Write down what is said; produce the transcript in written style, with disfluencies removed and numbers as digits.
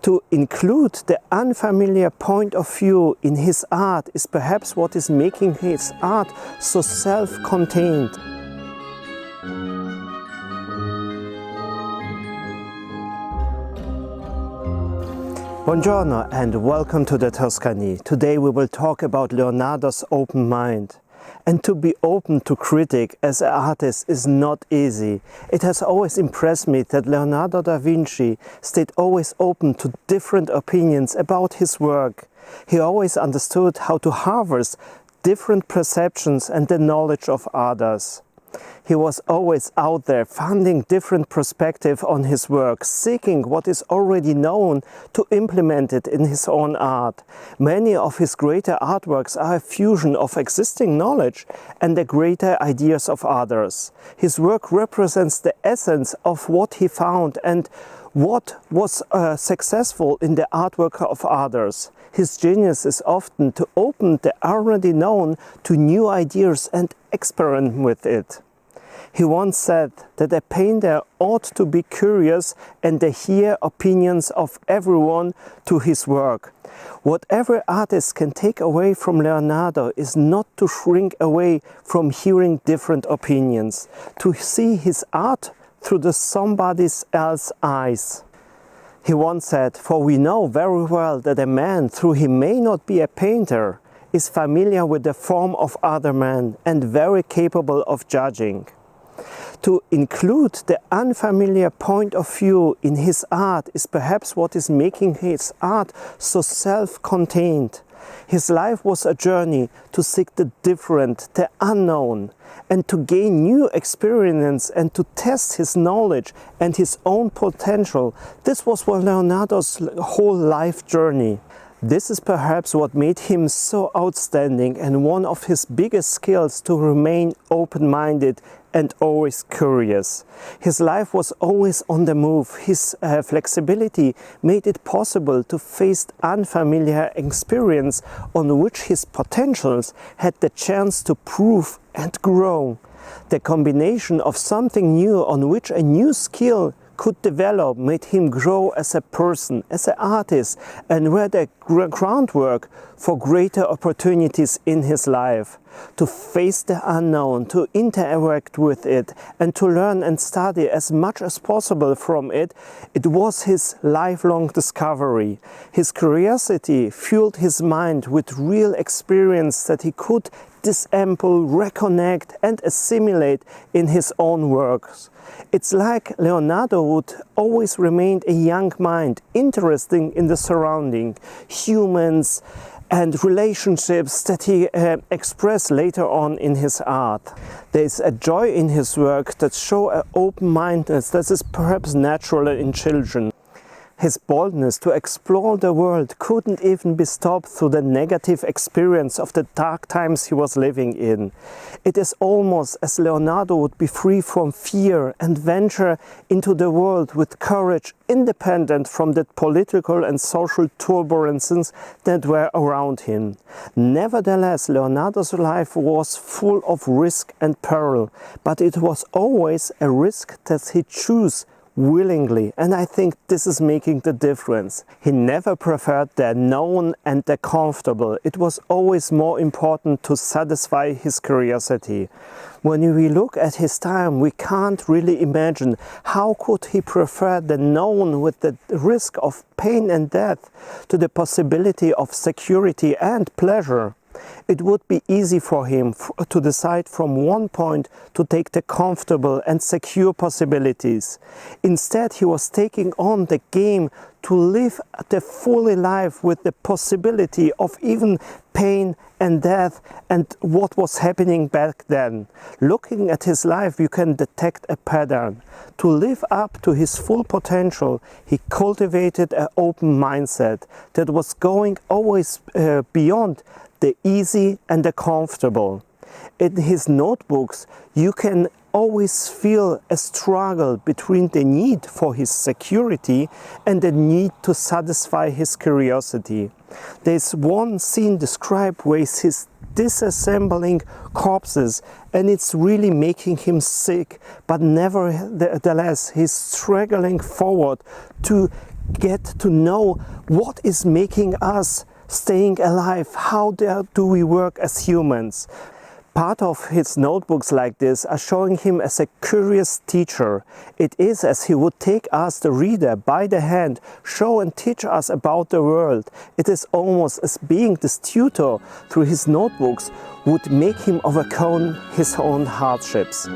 To include the unfamiliar point of view in his art is perhaps what is making his art so self-contained. Buongiorno and welcome to the Tuscany. Today we will talk about Leonardo's open mind. And to be open to critique as an artist is not easy. It has always impressed me that Leonardo da Vinci stayed always open to different opinions about his work. He always understood how to harvest different perceptions and the knowledge of others. He was always out there finding different perspectives on his work, seeking what is already known to implement it in his own art. Many of his greater artworks are a fusion of existing knowledge and the greater ideas of others. His work represents the essence of what he found and what was successful in the artwork of others. His genius is often to open the already known to new ideas and experiment with it. He once said that a painter ought to be curious and to hear opinions of everyone to his work. What every artist can take away from Leonardo is not to shrink away from hearing different opinions, to see his art through somebody else's eyes. He once said, "For we know very well that a man, though he may not be a painter, is familiar with the form of other men and very capable of judging." To include the unfamiliar point of view in his art is perhaps what is making his art so self-contained. His life was a journey to seek the different, the unknown, and to gain new experience and to test his knowledge and his own potential. This was Leonardo's whole life journey. This is perhaps what made him so outstanding and one of his biggest skills to remain open-minded and always curious. His life was always on the move. His flexibility made it possible to face unfamiliar experience on which his potentials had the chance to prove and grow. The combination of something new on which a new skill could develop made him grow as a person, as an artist, and laid the groundwork for greater opportunities in his life. To face the unknown, to interact with it, and to learn and study as much as possible from it, it was his lifelong discovery. His curiosity fueled his mind with real experience that he could dissemble, reconnect, and assimilate in his own works. It's like Leonardo would always remain a young mind, interested in the surrounding, humans, and relationships that he expressed later on in his art. There is a joy in his work that shows an open-mindedness that is perhaps natural in children. His boldness to explore the world couldn't even be stopped through the negative experience of the dark times he was living in. It is almost as Leonardo would be free from fear and venture into the world with courage, independent from the political and social turbulences that were around him. Nevertheless, Leonardo's life was full of risk and peril, but it was always a risk that he chose willingly, and I think this is making the difference. He never preferred the known and the comfortable. It was always more important to satisfy his curiosity. When we look at his time, we can't really imagine how could he prefer the known with the risk of pain and death to the possibility of security and pleasure. It would be easy for him to decide from one point to take the comfortable and secure possibilities. Instead, he was taking on the game to live the fully life with the possibility of even pain and death and what was happening back then. Looking at his life, you can detect a pattern. To live up to his full potential, he cultivated an open mindset that was going always beyond the easy and the comfortable. In his notebooks, you can always feel a struggle between the need for his security and the need to satisfy his curiosity. There's one scene described where he's disassembling corpses and it's really making him sick, but nevertheless he's struggling forward to get to know what is making us staying alive, how do we work as humans. Part of his notebooks like this are showing him as a curious teacher. It is as he would take us, the reader, by the hand, show and teach us about the world. It is almost as being this tutor through his notebooks would make him overcome his own hardships.